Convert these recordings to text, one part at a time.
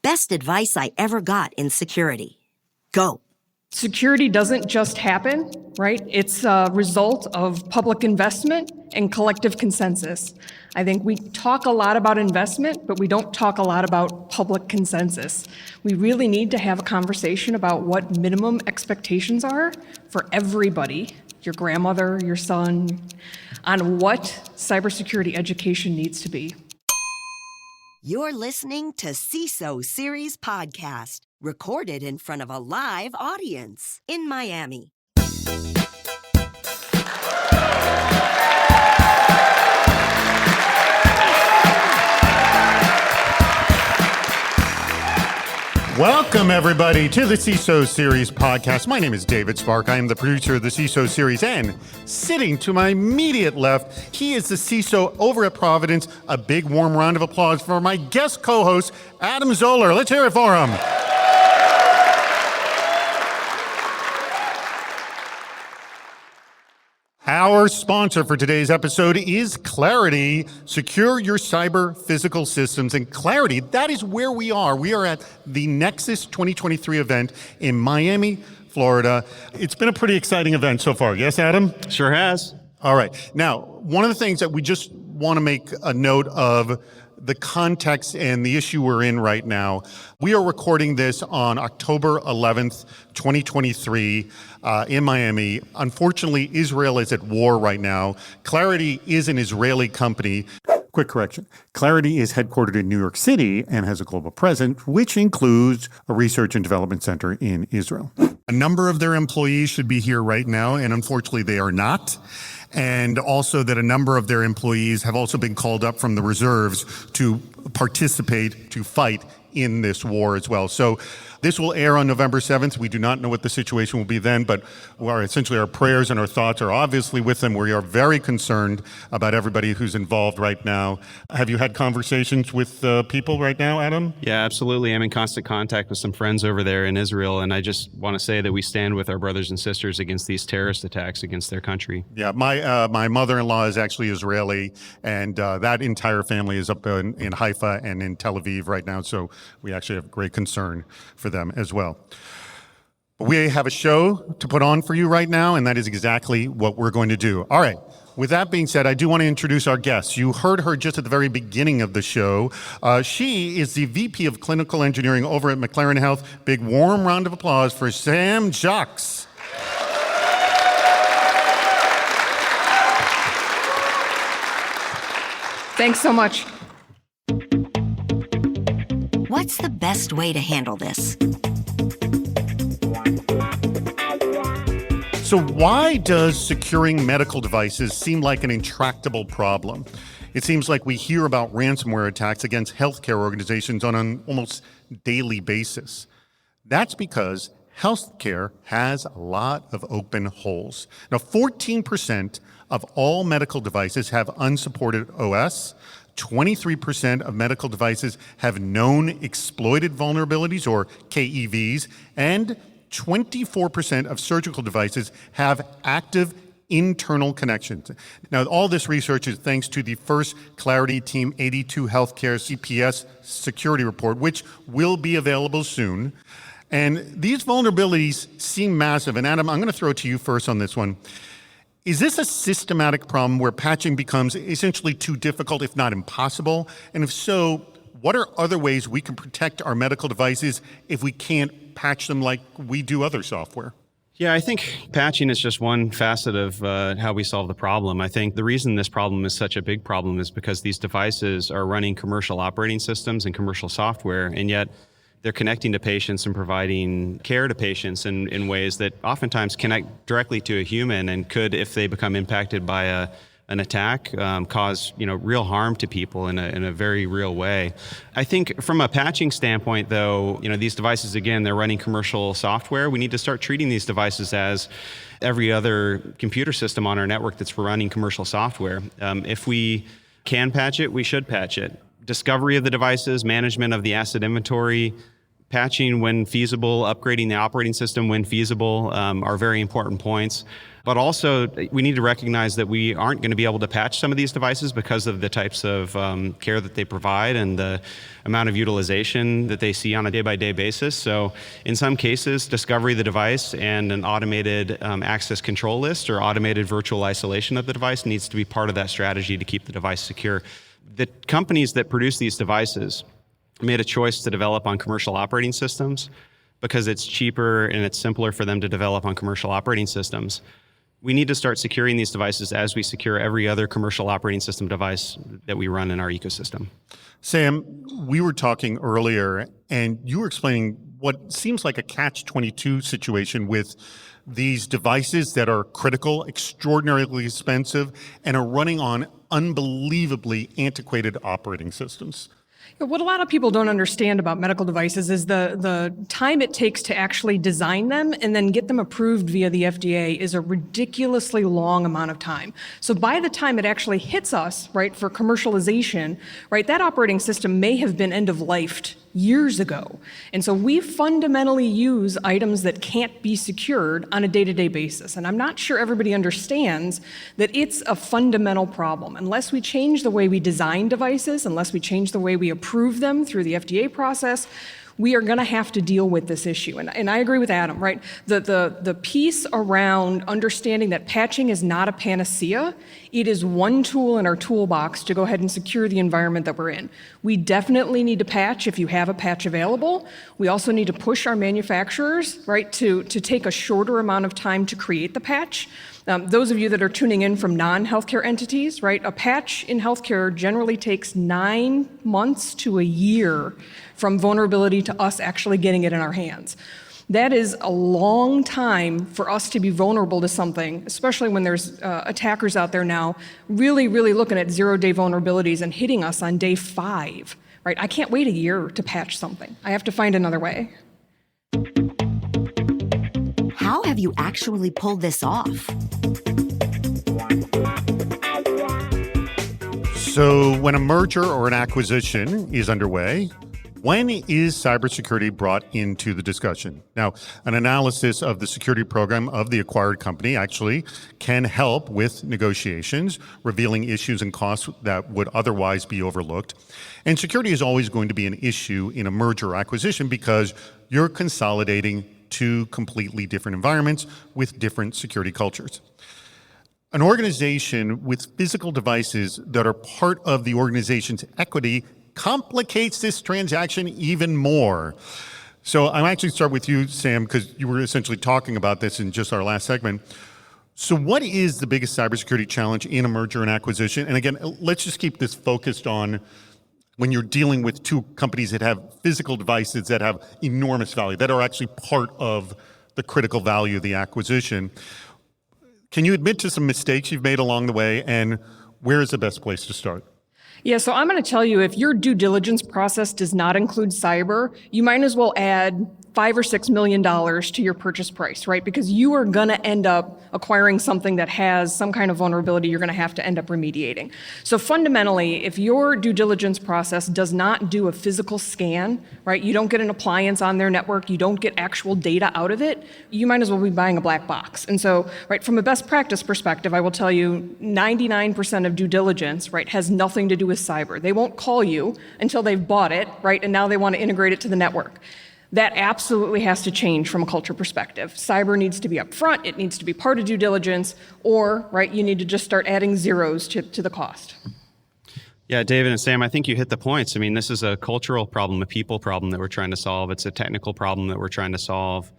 Best advice I ever got in security. Go. Security doesn't just happen, right? It's a result of public investment and collective consensus. I think we talk a lot about investment, but we don't talk a lot about public consensus. We really need to have a conversation about what minimum expectations are for everybody, your grandmother, your son, on what cybersecurity education needs to be. You're listening to CISO Series Podcast, recorded in front of a live audience in Miami. Welcome, everybody, to the CISO Series Podcast. My name is David Spark. I am the producer of the CISO Series, and sitting to my immediate left, he is the CISO over at Providence. A big warm round of applause for my guest co-host, Adam Zoller. Let's hear it for him. Our sponsor for today's episode is Clarity. Secure your cyber physical systems. And Clarity, that is where we are. We are at the Nexus 2023 event in Miami, Florida. It's been a pretty exciting event so far. Yes, Adam? Sure has. All right. Now, one of the things that we just want to make a note of the context and the issue we're in right now. We are recording this on October 11th, 2023 in Miami. Unfortunately, Israel is at war right now. Clarity is an Israeli company. Quick correction. Clarity is headquartered in New York City and has a global presence, which includes a research and development center in Israel. A number of their employees should be here right now, and unfortunately they are not. And also that a number of their employees have also been called up from the reserves to participate, to fight in this war as well. So this will air on November 7th. We do not know what the situation will be then, but essentially our prayers and our thoughts are obviously with them. We are very concerned about everybody who's involved right now. Have you had conversations with people right now, Adam? Yeah, absolutely. I'm in constant contact with some friends over there in Israel, and I just want to say that we stand with our brothers and sisters against these terrorist attacks against their country. Yeah, my mother-in-law is actually Israeli, and that entire family is up in Haifa and in Tel Aviv right now, so we actually have great concern for them as well. We have a show to put on for you right now, and that is exactly what we're going to do. All right. With that being said, I do want to introduce our guest. You heard her just at the very beginning of the show. She is the VP of Clinical Engineering over at McLaren Health. Big warm round of applause for Sam Jacques. Thanks so much. What's the best way to handle this? So why does securing medical devices seem like an intractable problem? It seems like we hear about ransomware attacks against healthcare organizations on an almost daily basis. That's because healthcare has a lot of open holes. Now, 14% of all medical devices have unsupported OS. 23% of medical devices have known exploited vulnerabilities, or KEVs, and 24% of surgical devices have active internal connections. Now, all this research is thanks to the first Clarity Team 82 Healthcare CPS security report, which will be available soon. And these vulnerabilities seem massive. And Adam, I'm going to throw it to you first on this one. Is this a systematic problem where patching becomes essentially too difficult, if not impossible? And if so, what are other ways we can protect our medical devices if we can't patch them like we do other software? Yeah, I think patching is just one facet of how we solve the problem. I think the reason this problem is such a big problem is because these devices are running commercial operating systems and commercial software, and yet they're connecting to patients and providing care to patients in ways that oftentimes connect directly to a human and could, if they become impacted by an attack, cause real harm to people in a very real way. I think from a patching standpoint, though, these devices, again, they're running commercial software. We need to start treating these devices as every other computer system on our network that's running commercial software. If we can patch it, we should patch it. Discovery of the devices, management of the asset inventory, Patching when feasible, upgrading the operating system when feasible are very important points. But also, we need to recognize that we aren't going to be able to patch some of these devices because of the types of care that they provide and the amount of utilization that they see on a day-by-day basis. So in some cases, discovery of the device and an automated access control list or automated virtual isolation of the device needs to be part of that strategy to keep the device secure. The companies that produce these devices made a choice to develop on commercial operating systems because it's cheaper and it's simpler for them to develop on commercial operating systems. We need to start securing these devices as we secure every other commercial operating system device that we run in our ecosystem. Sam, we were talking earlier, and you were explaining what seems like a catch-22 situation with these devices that are critical, extraordinarily expensive, and are running on unbelievably antiquated operating systems. What a lot of people don't understand about medical devices is the time it takes to actually design them and then get them approved via the FDA is a ridiculously long amount of time. So by the time it actually hits us, right, for commercialization, right, that operating system may have been end-of-lifed years ago. And so we fundamentally use items that can't be secured on a day-to-day basis. And I'm not sure everybody understands that it's a fundamental problem. Unless we change the way we design devices, unless we change the way we approve them through the FDA process, we are going to have to deal with this issue. And I agree with Adam, right? The piece around understanding that patching is not a panacea, it is one tool in our toolbox to go ahead and secure the environment that we're in. We definitely need to patch if you have a patch available. We also need to push our manufacturers, right, to take a shorter amount of time to create the patch. Those of you that are tuning in from non-healthcare entities, right, a patch in healthcare generally takes 9 months to a year from vulnerability to us actually getting it in our hands. That is a long time for us to be vulnerable to something, especially when there's attackers out there now really, really looking at zero-day vulnerabilities and hitting us on day 5, right? I can't wait a year to patch something. I have to find another way. How have you actually pulled this off? So when a merger or an acquisition is underway, when is cybersecurity brought into the discussion? Now, an analysis of the security program of the acquired company actually can help with negotiations, revealing issues and costs that would otherwise be overlooked. And security is always going to be an issue in a merger or acquisition because you're consolidating two completely different environments with different security cultures. An organization with physical devices that are part of the organization's equity complicates this transaction even more. So I'm actually start with you, Sam, because you were essentially talking about this in just our last segment. So what is the biggest cybersecurity challenge in a merger and acquisition? And again, let's just keep this focused on when you're dealing with two companies that have physical devices that have enormous value, that are actually part of the critical value of the acquisition. Can you admit to some mistakes you've made along the way, and where is the best place to start? Yeah, so I'm going to tell you, if your due diligence process does not include cyber, you might as well add $5 or $6 million to your purchase price, right? Because you are going to end up acquiring something that has some kind of vulnerability you're going to have to end up remediating. So fundamentally, if your due diligence process does not do a physical scan, right, you don't get an appliance on their network, you don't get actual data out of it, you might as well be buying a black box. And so, right, from a best practice perspective, I will tell you 99% of due diligence, right, has nothing to do with cyber. They won't call you until they've bought it, right, and now they want to integrate it to the network. That absolutely has to change from a culture perspective. Cyber needs to be up front, it needs to be part of due diligence, or, right, you need to just start adding zeros to the cost. Yeah, David and Sam, I think you hit the points. I mean, this is a cultural problem, a people problem that we're trying to solve. It's a technical problem that we're trying to solve.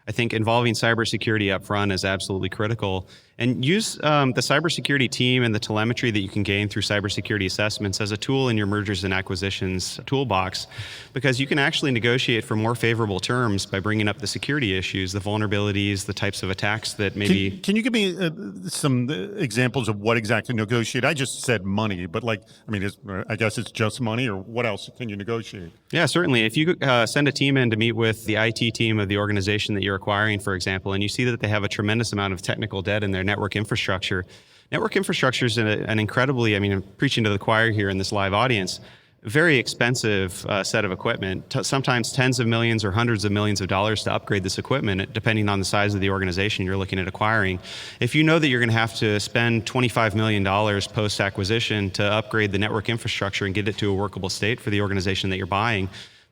I think involving cybersecurity up front is absolutely critical. And use the cybersecurity team and the telemetry that you can gain through cybersecurity assessments as a tool in your mergers and acquisitions toolbox, because you can actually negotiate for more favorable terms by bringing up the security issues, the vulnerabilities, the types of attacks that maybe... Can you give me some examples of what exactly negotiate? I just said money, but I guess it's just money, or what else can you negotiate? Yeah, certainly. If you send a team in to meet with the IT team of the organization that you're acquiring, for example, and you see that they have a tremendous amount of technical debt in their network infrastructure. Network infrastructure is an incredibly, I'm preaching to the choir here in this live audience, very expensive set of equipment, sometimes tens of millions or hundreds of millions of dollars to upgrade this equipment, depending on the size of the organization you're looking at acquiring. If you know that you're going to have to spend $25 million post-acquisition to upgrade the network infrastructure and get it to a workable state for the organization that you're buying,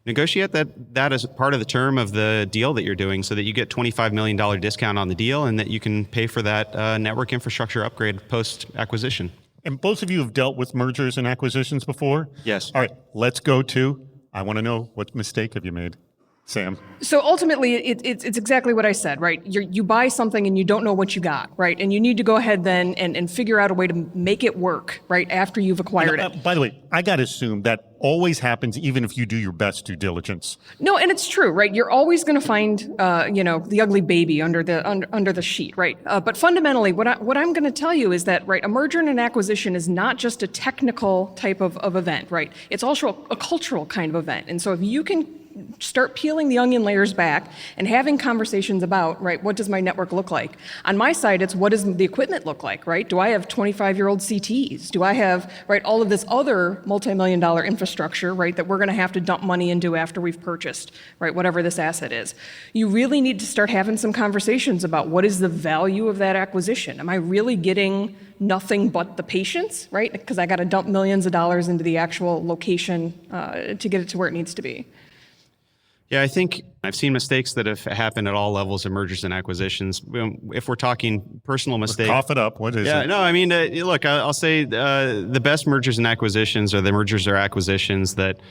negotiate that as part of the term of the deal that you're doing so that you get $25 million discount on the deal and that you can pay for that network infrastructure upgrade post-acquisition. And both of you have dealt with mergers and acquisitions before? Yes. All right, let's go to, I want to know, what mistake have you made? Sam? So ultimately, it's exactly what I said, right? You buy something and you don't know what you got, right? And you need to go ahead then and figure out a way to make it work, right, after you've acquired it. By the way, I got to assume that always happens even if you do your best due diligence. No, and it's true, right? You're always going to find, the ugly baby under the sheet, right? But fundamentally, what I'm going to tell you is that, right, a merger and an acquisition is not just a technical type of event, right? It's also a cultural kind of event. And so if you can start peeling the onion layers back and having conversations about, right, what does my network look like? On my side, it's what does the equipment look like, right? Do I have 25-year-old CTs? Do I have, right, all of this other multi-million-dollar infrastructure, right, that we're going to have to dump money into after we've purchased, right, whatever this asset is? You really need to start having some conversations about what is the value of that acquisition. Am I really getting nothing but the patience, right? Because I got to dump millions of dollars into the actual location to get it to where it needs to be. Yeah, I think I've seen mistakes that have happened at all levels of mergers and acquisitions. If we're talking personal mistakes. Cough it up. What is it? Yeah, no, I mean, look, I'll say the best mergers and acquisitions are the mergers or acquisitions that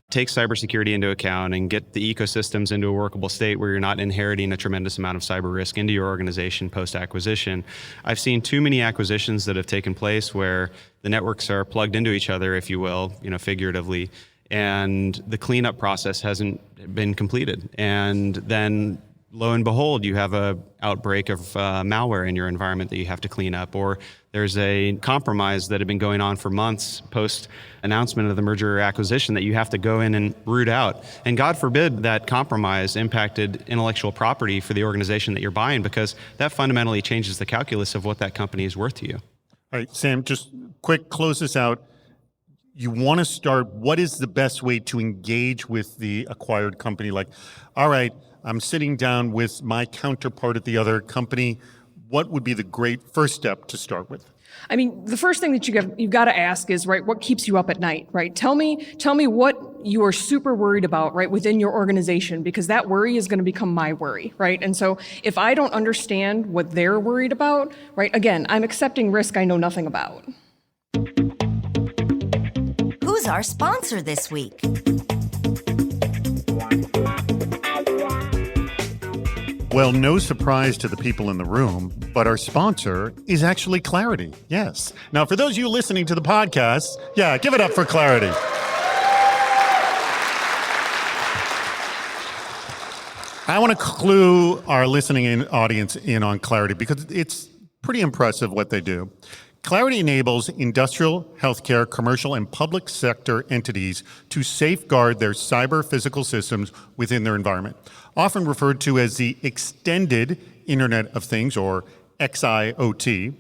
take cybersecurity into account and get the ecosystems into a workable state where you're not inheriting a tremendous amount of cyber risk into your organization post-acquisition. I've seen too many acquisitions that have taken place where the networks are plugged into each other, if you will, figuratively, and the cleanup process hasn't been completed. And then lo and behold, you have an outbreak of malware in your environment that you have to clean up, or there's a compromise that had been going on for months post announcement of the merger or acquisition that you have to go in and root out. And God forbid that compromise impacted intellectual property for the organization that you're buying, because that fundamentally changes the calculus of what that company is worth to you. All right, Sam, just quick, close this out. You want to start, what is the best way to engage with the acquired company? Like, all right, I'm sitting down with my counterpart at the other company. What would be the great first step to start with? I mean, the first thing that you've got to ask is, right, what keeps you up at night, right? Tell me what you are super worried about, right, within your organization, because that worry is going to become my worry, right? And so if I don't understand what they're worried about, right, again, I'm accepting risk I know nothing about. Who's our sponsor this week? Well, no surprise to the people in the room, but our sponsor is actually Clarity. Yes. Now, for those of you listening to the podcast, yeah, give it up for Clarity. I want to clue our listening audience in on Clarity because it's pretty impressive what they do. Clarity enables industrial, healthcare, commercial, and public sector entities to safeguard their cyber physical systems within their environment, often referred to as the Extended Internet of Things, or XIoT.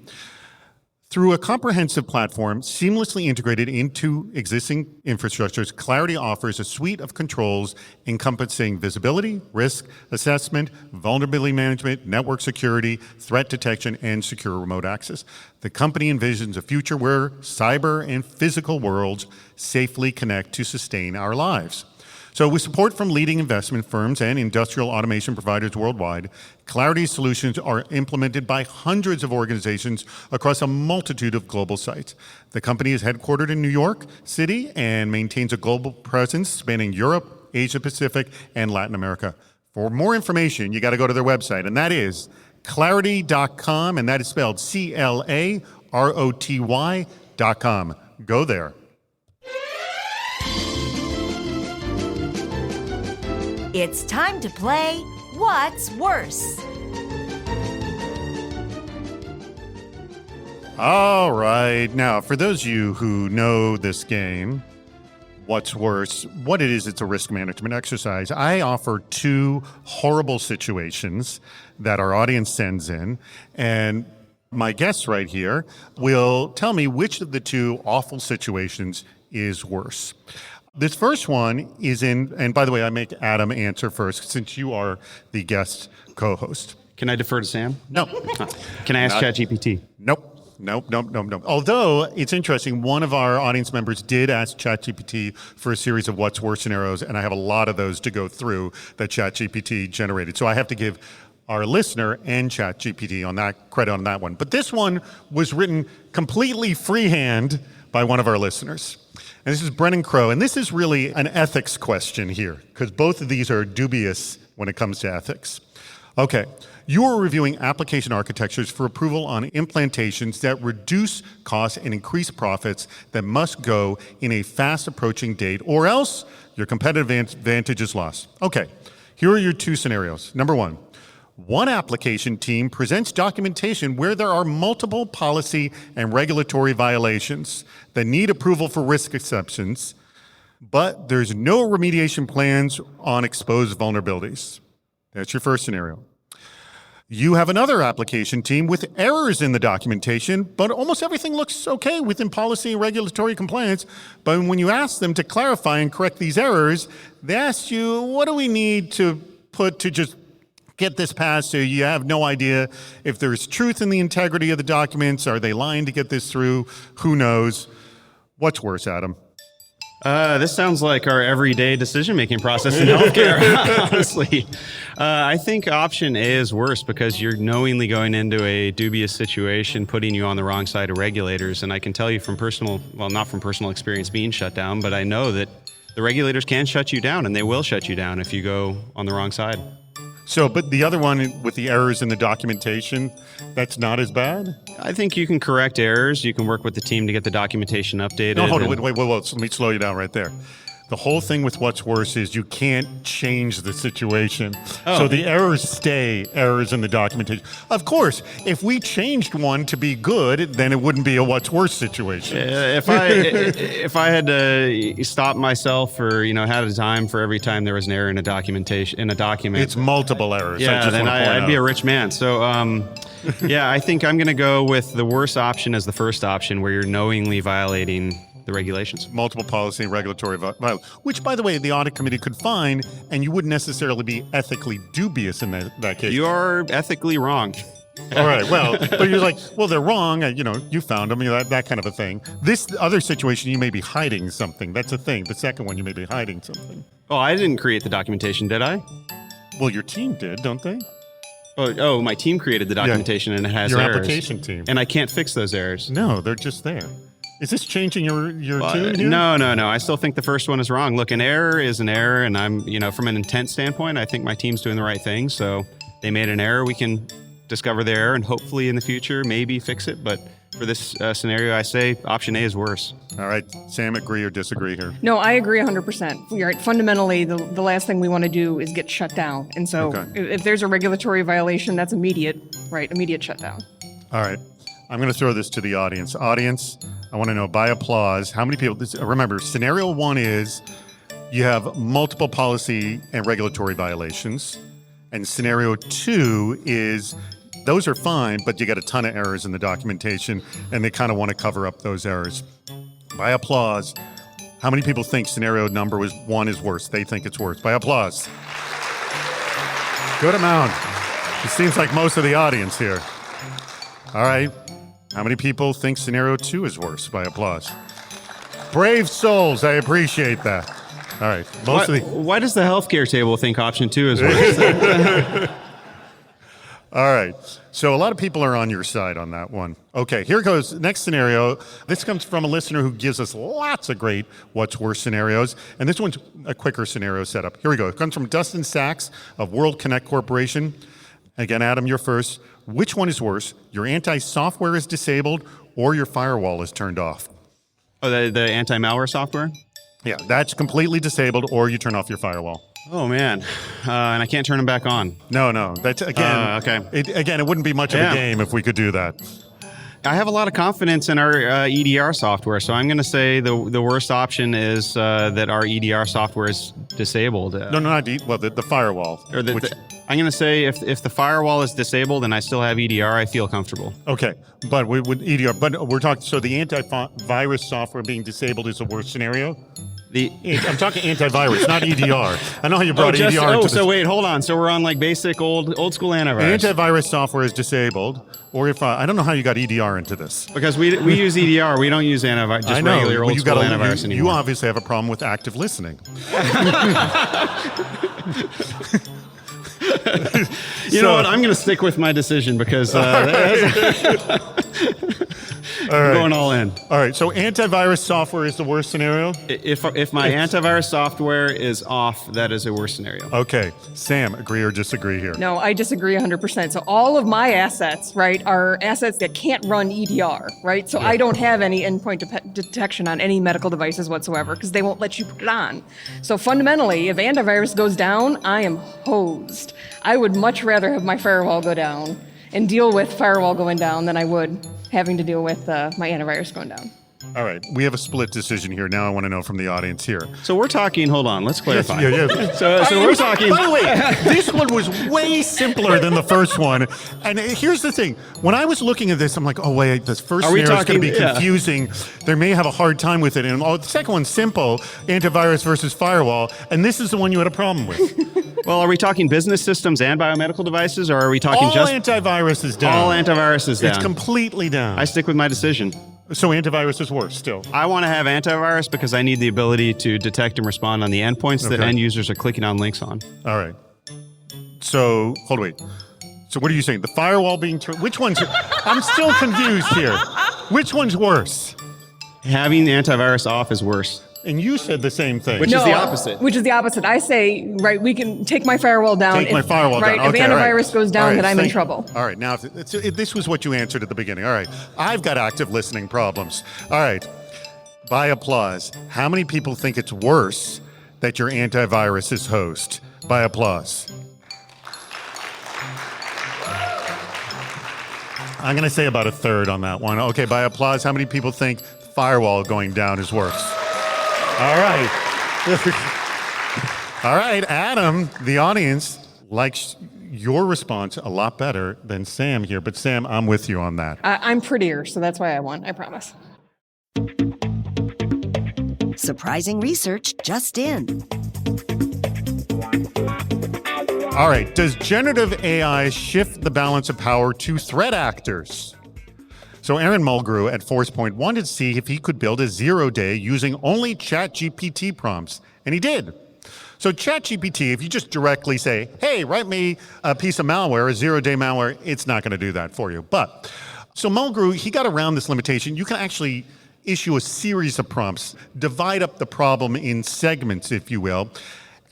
Through a comprehensive platform seamlessly integrated into existing infrastructures, Clarity offers a suite of controls encompassing visibility, risk assessment, vulnerability management, network security, threat detection, and secure remote access. The company envisions a future where cyber and physical worlds safely connect to sustain our lives. So with support from leading investment firms and industrial automation providers worldwide, Clarity solutions are implemented by hundreds of organizations across a multitude of global sites. The company is headquartered in New York City and maintains a global presence spanning Europe, Asia Pacific, and Latin America. For more information, you got to go to their website, and that is clarity.com, and that is spelled CLAROTY.com. Go there. It's time to play What's Worse? All right. Now, for those of you who know this game, What's Worse, what it is, it's a risk management exercise. I offer two horrible situations that our audience sends in, and my guests right here will tell me which of the two awful situations is worse? This first one is in, and by the way, I make Adam answer first since you are the guest co-host. Can I defer to Sam? No. Can I ask ChatGPT? Nope. Although it's interesting, one of our audience members did ask ChatGPT for a series of what's worse scenarios, and I have a lot of those to go through that ChatGPT generated. So I have to give our listener and ChatGPT on that credit on that one. But this one was written completely freehand by one of our listeners. And this is Brennan Crow, and this is really an ethics question here, because both of these are dubious when it comes to ethics. Okay, you are reviewing application architectures for approval on implantations that reduce costs and increase profits that must go in a fast approaching date, or else your competitive advantage is lost. Okay, here are your two scenarios. Number one application team presents documentation where there are multiple policy and regulatory violations that need approval for risk exceptions, but there's no remediation plans on exposed vulnerabilities. That's your first scenario. You have another application team with errors in the documentation, but almost everything looks okay within policy and regulatory compliance. But when you ask them to clarify and correct these errors, they ask you, what do we need to put to just get this passed? So you have no idea if there's truth in the integrity of the documents. Are they lying to get this through? Who knows? What's worse, Adam? This sounds like our everyday decision-making process in healthcare, honestly. I think option A is worse because you're knowingly going into a dubious situation, putting you on the wrong side of regulators. And I can tell you from not from personal experience being shut down, but I know that the regulators can shut you down, and they will shut you down if you go on the wrong side. So, but the other one with the errors in the documentation, that's not as bad? I think you can correct errors. You can work with the team to get the documentation updated. No, hold on, wait. Let me slow you down right there. The whole thing with what's worse is you can't change the situation. Oh. So the errors stay errors in the documentation. Of course, if we changed one to be good, then it wouldn't be a what's worse situation. If I had to stop myself or had a time for every time there was an error in a document. It's multiple errors. Yeah, then I'd be a rich man. So I think I'm going to go with the worst option as the first option, where you're knowingly violating the regulations. Multiple policy and regulatory violence, which, by the way, the audit committee could find, and you wouldn't necessarily be ethically dubious in that case. You are ethically wrong. All right, well, but you're like, well, they're wrong. You found them, that kind of a thing. This other situation, you may be hiding something. That's a thing. The second one, you may be hiding something. Oh, I didn't create the documentation, did I? Well, your team did, don't they? Oh, my team created the documentation, and it has your errors. Your application team. And I can't fix those errors. No, they're just there. Is this changing your tune here? No. I still think the first one is wrong. Look, an error is an error, and I'm, from an intent standpoint, I think my team's doing the right thing. So they made an error. We can discover the error and hopefully in the future maybe fix it. But for this scenario, I say option A is worse. All right. Sam, agree or disagree here? No, I agree 100%. Fundamentally, the last thing we want to do is get shut down. And so if there's a regulatory violation, that's immediate shutdown. All right. I'm going to throw this to the audience. Audience, I want to know by applause, how many people, remember, scenario one is you have multiple policy and regulatory violations. And scenario two is those are fine, but you got a ton of errors in the documentation, and they kind of want to cover up those errors. By applause, how many people think scenario number one is worse? They think it's worse. By applause. Good amount. It seems like most of the audience here. All right. How many people think scenario two is worse? By applause. Brave souls. I appreciate that. All right. Why does the healthcare table think option two is worse? All right. So a lot of people are on your side on that one. Okay, here goes. Next scenario. This comes from a listener who gives us lots of great what's worse scenarios. And this one's a quicker scenario setup. Here we go. It comes from Dustin Sachs of World Connect Corporation. Again, Adam, you're first. Which one is worse? Your anti-software is disabled or your firewall is turned off? Oh, the anti-malware software? Yeah, that's completely disabled or you turn off your firewall. Oh, man. And I can't turn them back on. No. That's, again, okay. It wouldn't be much of a game if we could do that. I have a lot of confidence in our EDR software, so I'm going to say the worst option is that our EDR software is disabled. The firewall. I'm going to say if the firewall is disabled and I still have EDR, I feel comfortable. Okay, but with EDR, but we're talking, so the antivirus software being disabled is the worst scenario? I'm talking antivirus, not EDR. I know how you brought EDR into this. So wait, hold on. So we're on like basic old school antivirus. Antivirus software is disabled, or if I don't know how you got EDR into this. Because we use EDR, we don't use antivirus, just regular old school antivirus anymore. You obviously have a problem with active listening. You know what? I'm going to stick with my decision because I'm going all in. All right. So antivirus software is the worst scenario? If my antivirus software is off, that is a worst scenario. Okay. Sam, agree or disagree here? No, I disagree 100%. So all of my assets, right, are assets that can't run EDR, right? So I don't have any endpoint detection on any medical devices whatsoever because they won't let you put it on. So fundamentally, if antivirus goes down, I am hosed. I would much rather have my firewall go down and deal with firewall going down than I would having to deal with my antivirus going down. All right. We have a split decision here. Now I want to know from the audience here. So we're talking, hold on, let's clarify. Yes. So we're talking. By the way, this one was way simpler than the first one. And here's the thing. When I was looking at this, I'm like, oh, wait, this first scenario is going to be confusing. They may have a hard time with it. And the second one's simple, antivirus versus firewall. And this is the one you had a problem with. Well, are we talking business systems and biomedical devices, or are we talking all antivirus is down. All antivirus is down. It's completely down. I stick with my decision. So antivirus is worse still? I want to have antivirus because I need the ability to detect and respond on the endpoints that end users are clicking on links on. All right. So, wait. So what are you saying? The firewall being turned? Which one's? I'm still confused here. Which one's worse? Having the antivirus off is worse. And you said the same thing. Which is the opposite. Which is the opposite. I say, right, we can take my firewall down. Take my firewall down. Right, if antivirus goes down, then I'm in trouble. All right, now, this was what you answered at the beginning. All right, I've got active listening problems. All right, by applause, how many people think it's worse that your antivirus is host? By applause. I'm going to say about a third on that one. Okay, by applause, how many people think firewall going down is worse? All right. All right, Adam, the audience likes your response a lot better than Sam here. But Sam, I'm with you on that. I'm prettier, so that's why I won, I promise. Surprising research just in. All right, does generative AI shift the balance of power to threat actors? So Aaron Mulgrew at ForcePoint wanted to see if he could build a zero-day using only ChatGPT prompts, and he did. So ChatGPT, if you just directly say, hey, write me a piece of malware, a zero-day malware, it's not going to do that for you. But so Mulgrew, he got around this limitation. You can actually issue a series of prompts, divide up the problem in segments, if you will,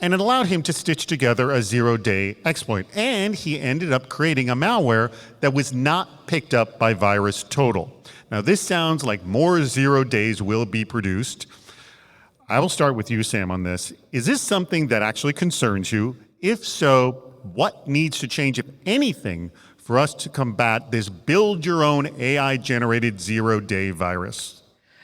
and it allowed him to stitch together a zero-day exploit. And he ended up creating a malware that was not picked up by VirusTotal. Now, this sounds like more 0 days will be produced. I will start with you, Sam, on this. Is this something that actually concerns you? If so, what needs to change, if anything, for us to combat this build-your-own AI-generated 0-day virus?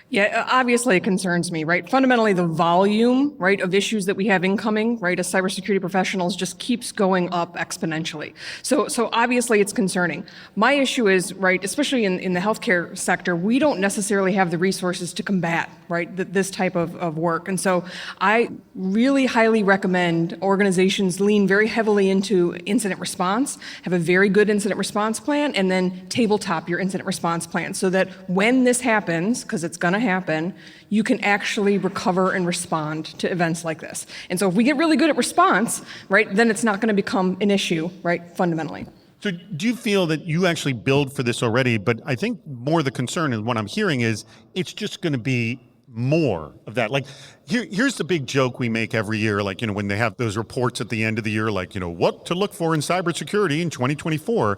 Yeah, obviously it concerns me, right? Fundamentally, the volume, right, of issues that we have incoming, right, as cybersecurity professionals just keeps going up exponentially. So obviously it's concerning. My issue is, right, especially in the healthcare sector, we don't necessarily have the resources to combat, right, this type of work. And so I really highly recommend organizations lean very heavily into incident response, have a very good incident response plan, and then tabletop your incident response plan so that when this happens, because it's going to happen, you can actually recover and respond to events like this. And so if we get really good at response, right, then it's not going to become an issue, right, fundamentally. So do you feel that you actually build for this already? But I think more the concern and what I'm hearing is it's just going to be more of that. Like here's the big joke we make every year, like, you know, when they have those reports at the end of the year, like, you know, what to look for in cybersecurity in 2024.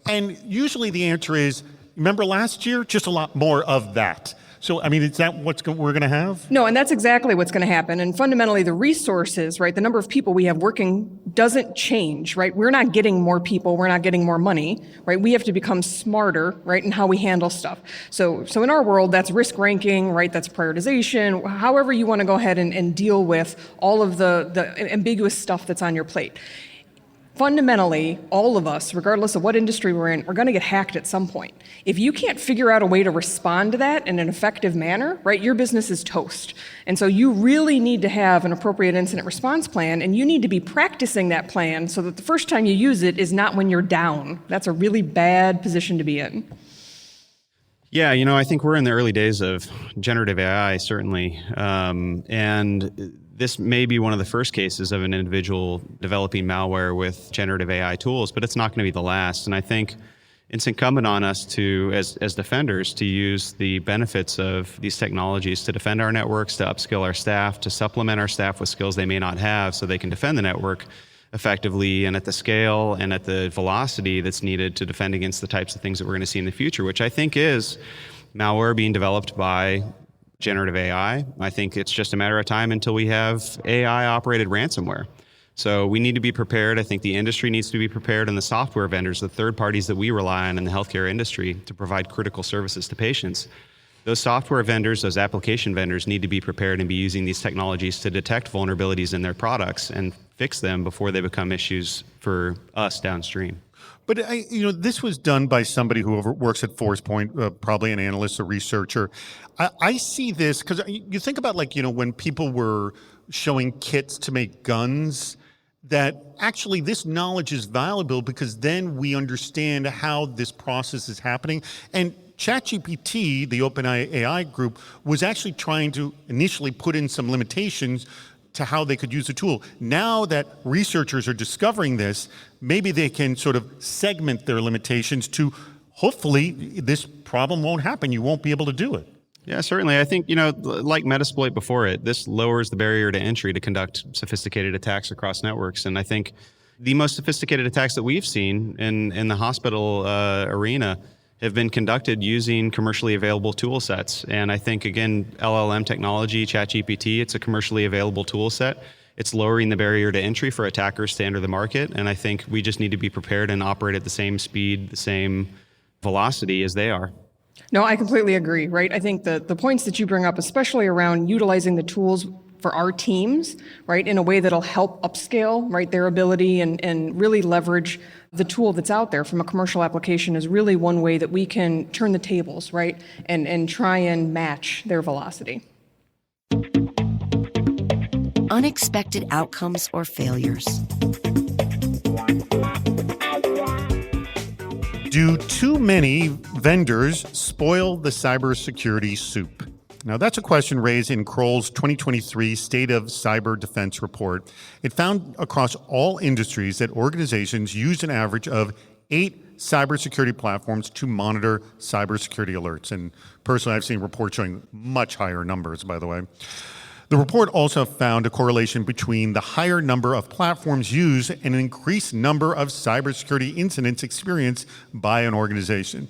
And usually the answer is, remember last year, just a lot more of that. So, I mean, is that what we're going to have? No, and that's exactly what's going to happen. And fundamentally, the resources, right, the number of people we have working doesn't change, right? We're not getting more people, we're not getting more money, right? We have to become smarter, right, in how we handle stuff. So in our world, that's risk ranking, right? That's prioritization, however you want to go ahead and deal with all of the ambiguous stuff that's on your plate. Fundamentally, all of us, regardless of what industry we're in, are going to get hacked at some point. If you can't figure out a way to respond to that in an effective manner, right, your business is toast. And so you really need to have an appropriate incident response plan, and you need to be practicing that plan so that the first time you use it is not when you're down. That's a really bad position to be in. Yeah, I think we're in the early days of generative AI, certainly. And this may be one of the first cases of an individual developing malware with generative AI tools, but it's not going to be the last. And I think it's incumbent on us to, as defenders, to use the benefits of these technologies to defend our networks, to upskill our staff, to supplement our staff with skills they may not have so they can defend the network effectively and at the scale and at the velocity that's needed to defend against the types of things that we're going to see in the future, which I think is malware being developed by generative AI. I think it's just a matter of time until we have AI-operated ransomware. So we need to be prepared. I think the industry needs to be prepared, and the software vendors, the third parties that we rely on in the healthcare industry to provide critical services to patients, those software vendors, those application vendors need to be prepared and be using these technologies to detect vulnerabilities in their products and fix them before they become issues for us downstream. But this was done by somebody who works at ForcePoint, probably an analyst or researcher. I see this because you think about when people were showing kits to make guns, that actually this knowledge is valuable because then we understand how this process is happening. And ChatGPT, the OpenAI AI group, was actually trying to initially put in some limitations to how they could use the tool. Now that researchers are discovering this, maybe they can sort of segment their limitations to hopefully this problem won't happen. You won't be able to do it. Yeah, certainly. I think, like Metasploit before it, this lowers the barrier to entry to conduct sophisticated attacks across networks. And I think the most sophisticated attacks that we've seen in the hospital arena have been conducted using commercially available tool sets. And I think, again, LLM technology, ChatGPT, it's a commercially available tool set. It's lowering the barrier to entry for attackers to enter the market. And I think we just need to be prepared and operate at the same speed, the same velocity as they are. No, I completely agree, right? I think the points that you bring up, especially around utilizing the tools for our teams, right, in a way that'll help upscale, right, their ability and really leverage the tool that's out there from a commercial application is really one way that we can turn the tables, right, and try and match their velocity. Unexpected outcomes or failures. Do too many vendors spoil the cybersecurity soup? Now, that's a question raised in Kroll's 2023 State of Cyber Defense report. It found across all industries that organizations use an average of 8 cybersecurity platforms to monitor cybersecurity alerts. And personally, I've seen reports showing much higher numbers, by the way. The report also found a correlation between the higher number of platforms used and an increased number of cybersecurity incidents experienced by an organization.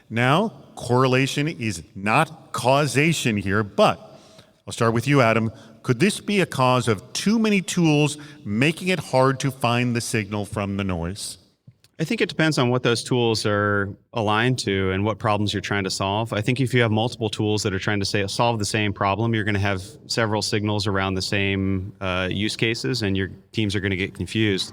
Now, correlation is not causation here, but I'll start with you, Adam. Could this be a cause of too many tools making it hard to find the signal from the noise? I think it depends on what those tools are aligned to and what problems you're trying to solve. I think if you have multiple tools that are trying to solve the same problem, you're going to have several signals around the same use cases, and your teams are going to get confused.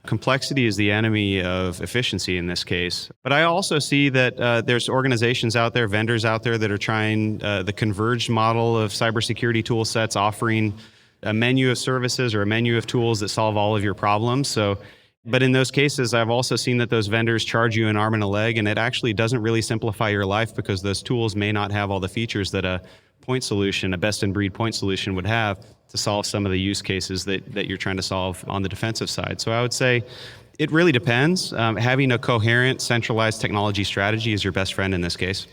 Complexity is the enemy of efficiency in this case. But I also see that there's organizations out there, vendors out there that are trying the converged model of cybersecurity tool sets, offering a menu of services or a menu of tools that solve all of your problems. But in those cases, I've also seen that those vendors charge you an arm and a leg, and it actually doesn't really simplify your life because those tools may not have all the features that a point solution, a best-in-breed point solution would have to solve some of the use cases that you're trying to solve on the defensive side. So I would say it really depends. Having a coherent, centralized technology strategy is your best friend in this case.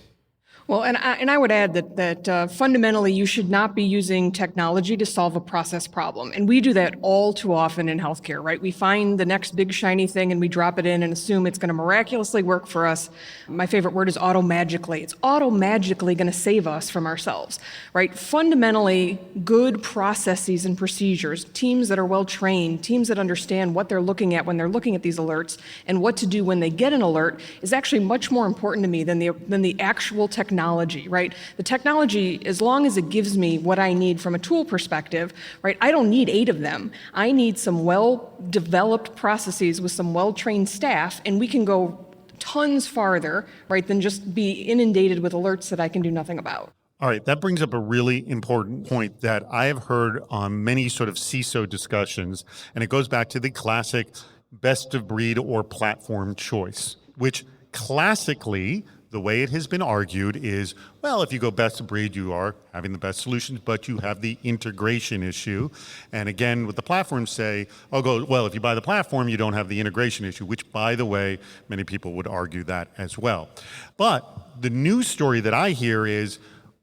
Well, and I would add that fundamentally you should not be using technology to solve a process problem. And we do that all too often in healthcare, right? We find the next big shiny thing and we drop it in and assume it's going to miraculously work for us. My favorite word is auto-magically. It's auto-magically going to save us from ourselves, right? Fundamentally, good processes and procedures, teams that are well trained, teams that understand what they're looking at when they're looking at these alerts and what to do when they get an alert is actually much more important to me than the actual technology, right? The technology, as long as it gives me what I need from a tool perspective, right? I don't need 8 of them. I need some well-developed processes with some well-trained staff, and we can go tons farther, right, than just be inundated with alerts that I can do nothing about. All right, that brings up a really important point that I have heard on many sort of CISO discussions, and it goes back to the classic best of breed or platform choice, which classically, the way it has been argued is, well, if you go best of breed, you are having the best solutions, but you have the integration issue. And again, what the platforms say, well, if you buy the platform, you don't have the integration issue, which, by the way, many people would argue that as well. But the news story that I hear is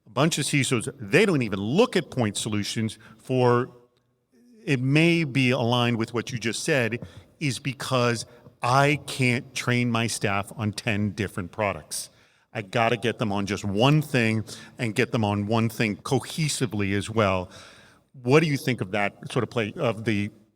a bunch of CISOs, they don't even look at point solutions for, it may be aligned with what you just said, is because I can't train my staff on 10 different products. I got to get them on just one thing and get them on one thing cohesively as well. What do you think of that sort of play of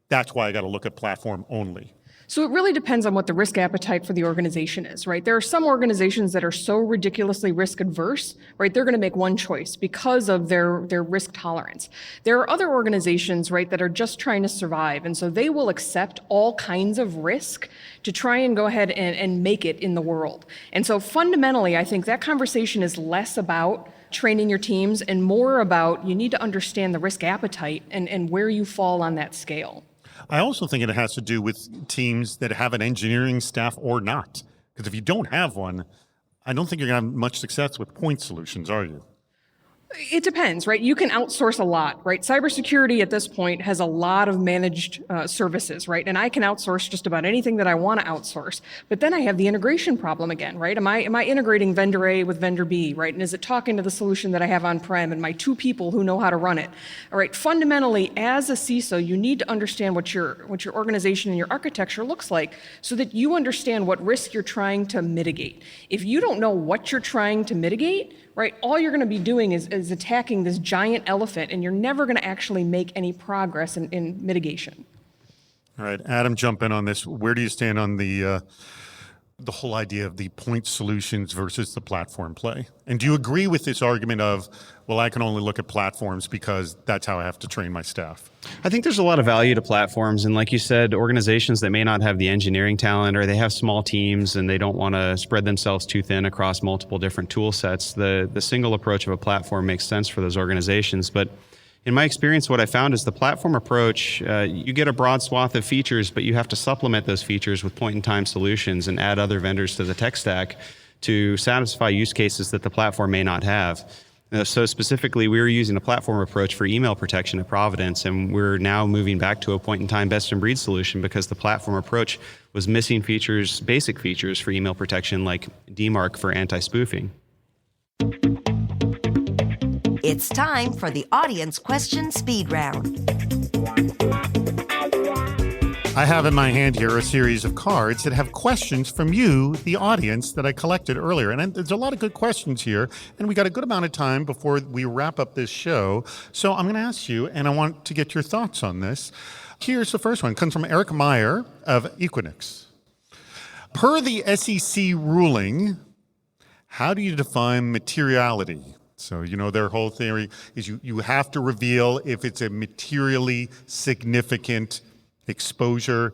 that's why I got to look at platform only? So it really depends on what the risk appetite for the organization is, right? There are some organizations that are so ridiculously risk adverse, right? They're going to make one choice because of their risk tolerance. There are other organizations, right, that are just trying to survive. And so they will accept all kinds of risk to try and go ahead and make it in the world. And so fundamentally, I think that conversation is less about training your teams and more about you need to understand the risk appetite and where you fall on that scale. I also think it has to do with teams that have an engineering staff or not. Because if you don't have one, I don't think you're going to have much success with point solutions, are you? It depends, right? You can outsource a lot, right? Cybersecurity at this point has a lot of managed services, right? And I can outsource just about anything that I want to outsource. But then I have the integration problem again, right? Am I integrating vendor A with vendor B, right? And is it talking to the solution that I have on-prem and my 2 people who know how to run it? All right, fundamentally, as a CISO, you need to understand what your organization and your architecture looks like so that you understand what risk you're trying to mitigate. If you don't know what you're trying to mitigate, right, all you're going to be doing is attacking this giant elephant, and you're never going to actually make any progress in mitigation. All right, Adam, jump in on this. Where do you stand on the whole idea of the point solutions versus the platform play? And do you agree with this argument of, well, I can only look at platforms because that's how I have to train my staff? I think there's a lot of value to platforms. And like you said, organizations that may not have the engineering talent or they have small teams and they don't want to spread themselves too thin across multiple different tool sets, the single approach of a platform makes sense for those organizations. But in my experience, what I found is the platform approach, you get a broad swath of features, but you have to supplement those features with point-in-time solutions and add other vendors to the tech stack to satisfy use cases that the platform may not have. So specifically, we were using a platform approach for email protection at Providence, and we're now moving back to a point-in-time best-in-breed solution because the platform approach was missing features, basic features for email protection like DMARC for anti-spoofing. It's time for the audience question speed round. I have in my hand here a series of cards that have questions from you, the audience, that I collected earlier. And there's a lot of good questions here, and we got a good amount of time before we wrap up this show. So I'm going to ask you, and I want to get your thoughts on this. Here's the first one. It comes from Eric Meyer of Equinix. Per the SEC ruling, how do you define materiality? So, you know, their whole theory is you have to reveal if it's a materially significant exposure.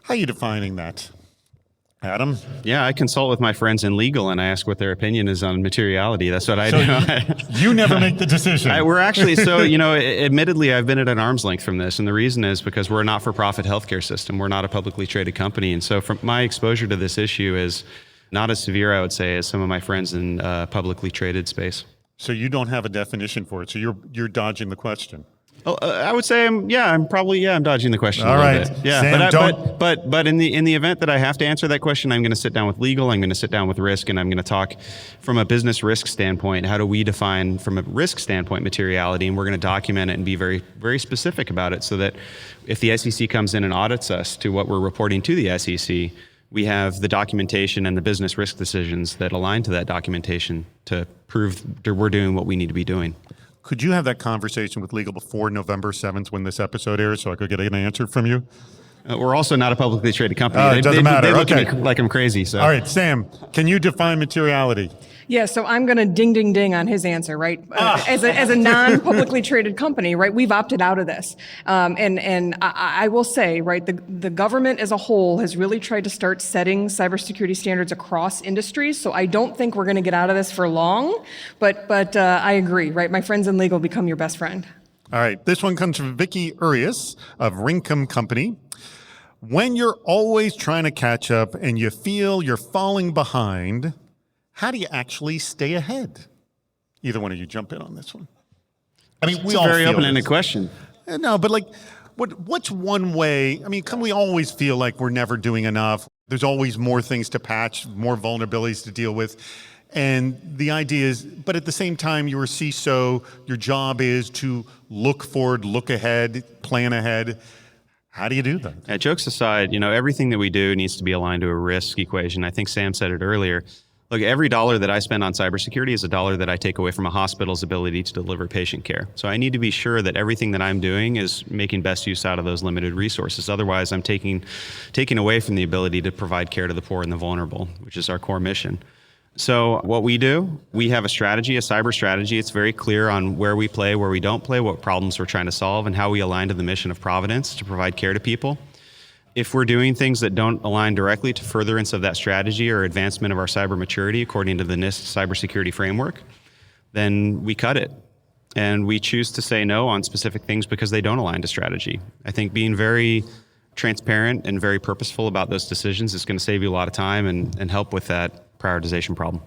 How are you defining that, Adam? Yeah, I consult with my friends in legal and I ask what their opinion is on materiality. That's what I do. You never make the decision. We're actually, admittedly, I've been at an arm's length from this. And the reason is because we're a not-for-profit healthcare system. We're not a publicly traded company. And so from my exposure to this issue is not as severe, I would say, as some of my friends in publicly traded space. So you don't have a definition for it. So you're dodging the question. I would say I'm dodging the question All a little right. bit. Yeah, Sam, but in the event that I have to answer that question, I'm going to sit down with legal, I'm going to sit down with risk, and I'm going to talk from a business risk standpoint. How do we define from a risk standpoint materiality? And we're going to document it and be very, very specific about it, so that if the SEC comes in and audits us to what we're reporting to the SEC, we have the documentation and the business risk decisions that align to that documentation to prove that we're doing what we need to be doing. could you have that conversation with legal before November 7th when this episode airs so I could get an answer from you? We're also not a publicly traded company. It doesn't matter. They look Okay. at me like I'm crazy. So. All right, Sam, can you define materiality? Yeah, so I'm going to ding, ding, ding on his answer, right? As a non-publicly traded company, right, we've opted out of this. And I will say, right, the government as a whole has really tried to start setting cybersecurity standards across industries, so I don't think we're going to get out of this for long, but I agree, right? My friends in legal become your best friend. All right, this one comes from Vicky Urias of Rinkum Company. When you're always trying to catch up and you feel you're falling behind, how do you actually stay ahead? Either one of you jump in on this one. I mean, we all It's a very feel open-ended this. question. No, but like, what's one way? I mean, can we always feel like we're never doing enough? There's always more things to patch, more vulnerabilities to deal with. And the idea is, but at the same time, you're a CISO, your job is to look forward, look ahead, plan ahead. How do you do that? Yeah, jokes aside, everything that we do needs to be aligned to a risk equation. I think Sam said it earlier. Look, every dollar that I spend on cybersecurity is a dollar that I take away from a hospital's ability to deliver patient care. So I need to be sure that everything that I'm doing is making best use out of those limited resources. Otherwise, I'm taking away from the ability to provide care to the poor and the vulnerable, which is our core mission. So what we do, we have a strategy, a cyber strategy. It's very clear on where we play, where we don't play, what problems we're trying to solve, and how we align to the mission of Providence to provide care to people. If we're doing things that don't align directly to furtherance of that strategy or advancement of our cyber maturity according to the NIST cybersecurity framework, then we cut it. And we choose to say no on specific things because they don't align to strategy. I think being very transparent and very purposeful about those decisions is going to save you a lot of time and help with that prioritization problem.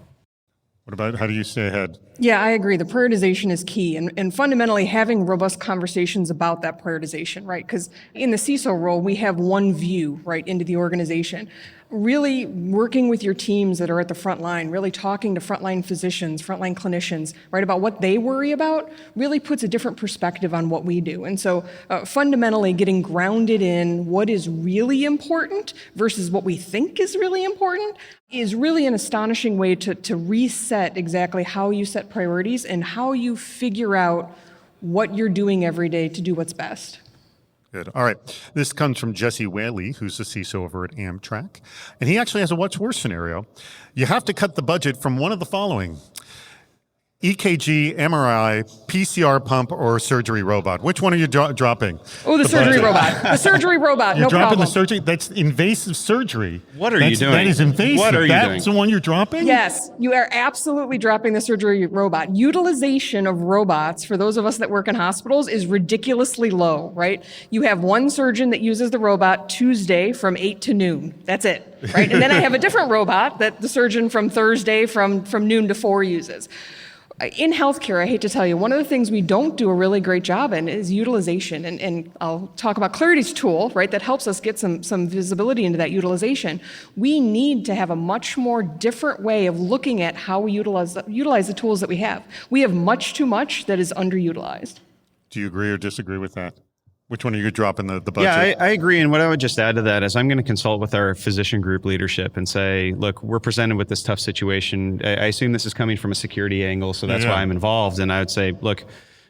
What about how do you stay ahead? Yeah, I agree. The prioritization is key, and fundamentally having robust conversations about that prioritization, right? Because in the CISO role, we have one view, right, into the organization. Really working with your teams that are at the front line, really talking to frontline physicians, frontline clinicians, right, about what they worry about, really puts a different perspective on what we do. And so fundamentally getting grounded in what is really important versus what we think is really important is really an astonishing way to reset exactly how you set priorities and how you figure out what you're doing every day to do what's best. Good. All right. This comes from Jesse Whaley, who's the CISO over at Amtrak. And he actually has a what's worse scenario. You have to cut the budget from one of the following: EKG, MRI, PCR pump, or surgery robot. Which one are you dropping? Oh, the surgery budget? robot. The surgery robot, You're no dropping problem. the surgery? That's invasive surgery. What are you doing? That is invasive. What are you That's doing? the one you're dropping? Yes, you are absolutely dropping the surgery robot. Utilization of robots for those of us that work in hospitals is ridiculously low, right? You have one surgeon that uses the robot Tuesday from 8 to noon. That's it, right? And then I have a different robot that the surgeon from Thursday from noon to 4 uses. In healthcare, I hate to tell you, one of the things we don't do a really great job in is utilization. And I'll talk about Clarity's tool, right, that helps us get some visibility into that utilization. We need to have a much more different way of looking at how we utilize the tools that we have. We have much too much that is underutilized. Do you agree or disagree with that? Which one are you dropping the budget? Yeah, I agree. And what I would just add to that is I'm going to consult with our physician group leadership and say, look, we're presented with this tough situation. I assume this is coming from a security angle, so that's why I'm involved. And I would say, look,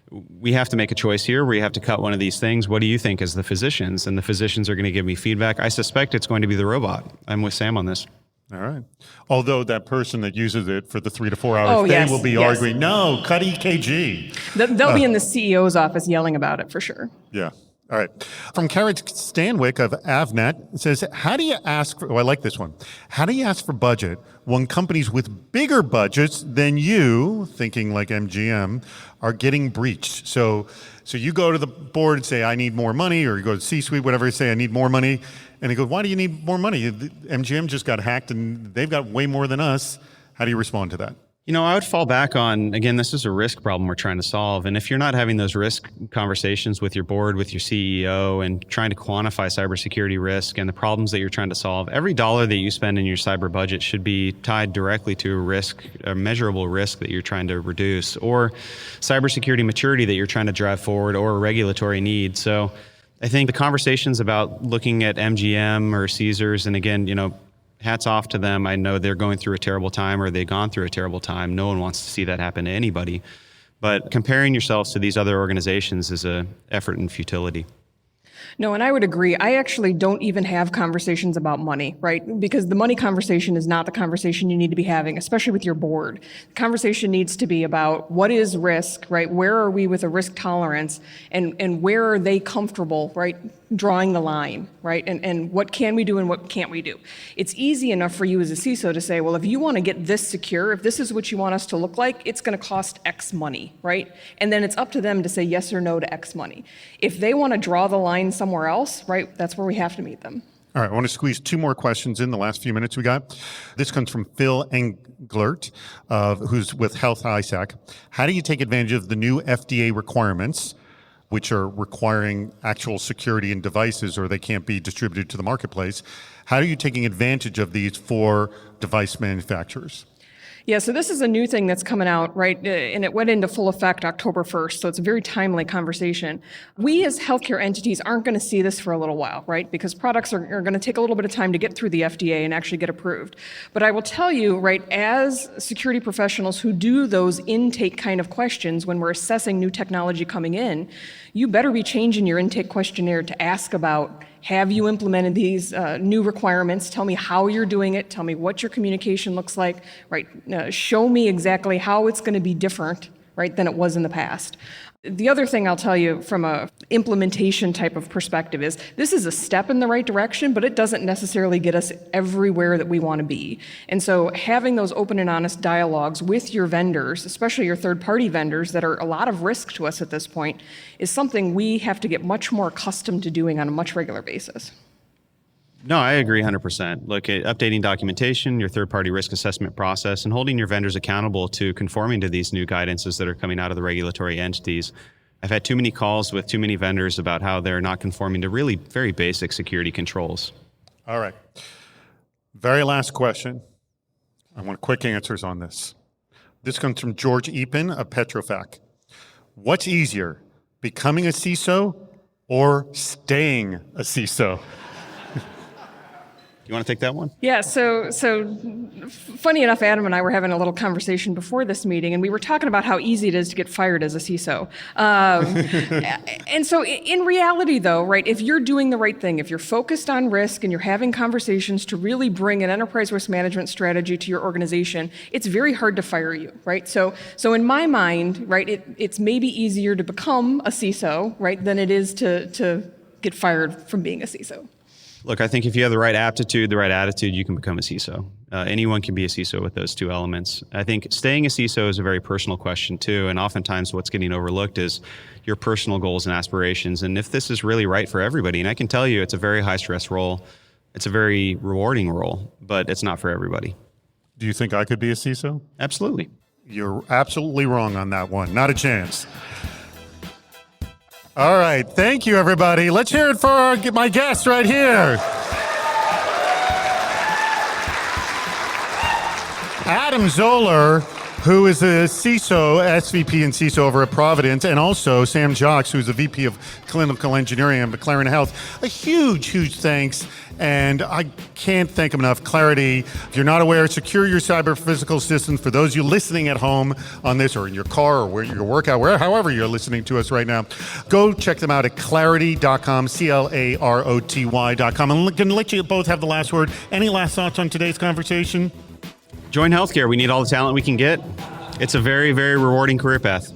we have to make a choice here. We have to cut one of these things. What do you think as the physicians? And the physicians are going to give me feedback. I suspect it's going to be the robot. I'm with Sam on this. All right. Although that person that uses it for the 3 to 4 hours, yes, they will be yes. arguing, no, cut EKG. They'll be in the CEO's office yelling about it for sure. Yeah. All right. From Carrot Stanwyck of Avnet, it says, how do you ask for, I like this one. How do you ask for budget when companies with bigger budgets than you, thinking like MGM, are getting breached? So you go to the board and say, I need more money, or you go to C-suite, whatever, and say, I need more money. And they go, why do you need more money? MGM just got hacked and they've got way more than us. How do you respond to that? I would fall back on, again, this is a risk problem we're trying to solve. And if you're not having those risk conversations with your board, with your CEO, and trying to quantify cybersecurity risk and the problems that you're trying to solve, every dollar that you spend in your cyber budget should be tied directly to a risk, a measurable risk that you're trying to reduce, or cybersecurity maturity that you're trying to drive forward, or a regulatory need. So I think the conversations about looking at MGM or Caesars, and again, hats off to them. I know they're going through a terrible time, or they've gone through a terrible time. No one wants to see that happen to anybody. But comparing yourselves to these other organizations is an effort in futility. No, and I would agree. I actually don't even have conversations about money, right? Because the money conversation is not the conversation you need to be having, especially with your board. The conversation needs to be about what is risk, right? Where are we with a risk tolerance, and where are they comfortable, right? Drawing the line, right? And what can we do and what can't we do? It's easy enough for you as a CISO to say, well, if you want to get this secure, if this is what you want us to look like, it's going to cost X money, right? And then it's up to them to say yes or no to X money. If they want to draw the line somewhere else, right, that's where we have to meet them. All right, I want to squeeze two more questions in the last few minutes we got. This comes from Phil Englert, who's with Health ISAC. How do you take advantage of the new FDA requirements, which are requiring actual security in devices, or they can't be distributed to the marketplace? How are you taking advantage of these for device manufacturers? Yeah, so this is a new thing that's coming out, right? And it went into full effect October 1st, so it's a very timely conversation. We as healthcare entities aren't going to see this for a little while, right? Because products are going to take a little bit of time to get through the FDA and actually get approved. But I will tell you, right, as security professionals who do those intake kind of questions when we're assessing new technology coming in, you better be changing your intake questionnaire to ask about, have you implemented these new requirements? Tell me how you're doing it. Tell me what your communication looks like, right? Show me exactly how it's going to be different, right, than it was in the past. The other thing I'll tell you from a implementation type of perspective is this is a step in the right direction, but it doesn't necessarily get us everywhere that we want to be. And so having those open and honest dialogues with your vendors, especially your third-party vendors that are a lot of risk to us at this point, is something we have to get much more accustomed to doing on a much regular basis. No, I agree 100%. Look at updating documentation, your third-party risk assessment process, and holding your vendors accountable to conforming to these new guidances that are coming out of the regulatory entities. I've had too many calls with too many vendors about how they're not conforming to really very basic security controls. All right. Very last question. I want quick answers on this. This comes from George Epen of Petrofac. What's easier, becoming a CISO or staying a CISO? You want to take that one? Yeah, so funny enough, Adam and I were having a little conversation before this meeting, and we were talking about how easy it is to get fired as a CISO. And so in reality, though, right, if you're doing the right thing, if you're focused on risk and you're having conversations to really bring an enterprise risk management strategy to your organization, it's very hard to fire you, right? So in my mind, right, it's maybe easier to become a CISO, right, than it is to get fired from being a CISO. Look, I think if you have the right aptitude, the right attitude, you can become a CISO. Anyone can be a CISO with those two elements. I think staying a CISO is a very personal question too, and oftentimes what's getting overlooked is your personal goals and aspirations, and if this is really right for everybody. And I can tell you it's a very high-stress role. It's a very rewarding role, but it's not for everybody. Do you think I could be a CISO? Absolutely. You're absolutely wrong on that one. Not a chance. All right. Thank you, everybody. Let's hear it for my guest right here. Adam Zoller, who is a CISO, SVP and CISO over at Providence, and also Sam Jocks, who's the VP of Clinical Engineering at McLaren Health. A huge, huge thanks. And I can't thank them enough. Clarity, if you're not aware, secure your cyber physical systems. For those of you listening at home on this, or in your car, or where your workout, however you're listening to us right now, go check them out at clarity.com, CLAROTY.com. I'm going to let you both have the last word. Any last thoughts on today's conversation? Join healthcare. We need all the talent we can get. It's a very, very rewarding career path.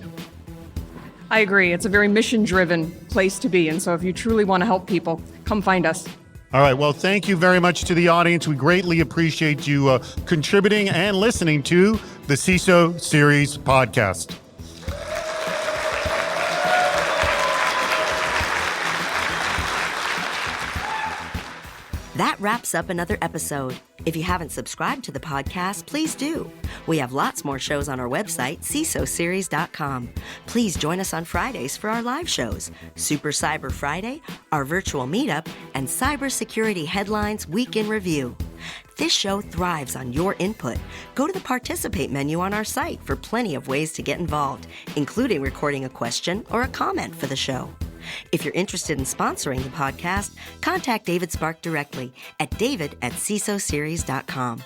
I agree. It's a very mission-driven place to be. And so if you truly want to help people, come find us. All right. Well, thank you very much to the audience. We greatly appreciate you contributing and listening to the CISO Series podcast. That wraps up another episode. If you haven't subscribed to the podcast, please do. We have lots more shows on our website, CISOseries.com. Please join us on Fridays for our live shows, Super Cyber Friday, our virtual meetup, and Cybersecurity Headlines Week in Review. This show thrives on your input. Go to the Participate menu on our site for plenty of ways to get involved, including recording a question or a comment for the show. If you're interested in sponsoring the podcast, contact David Spark directly at david@cisoseries.com.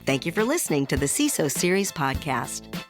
Thank you for listening to the CISO Series podcast.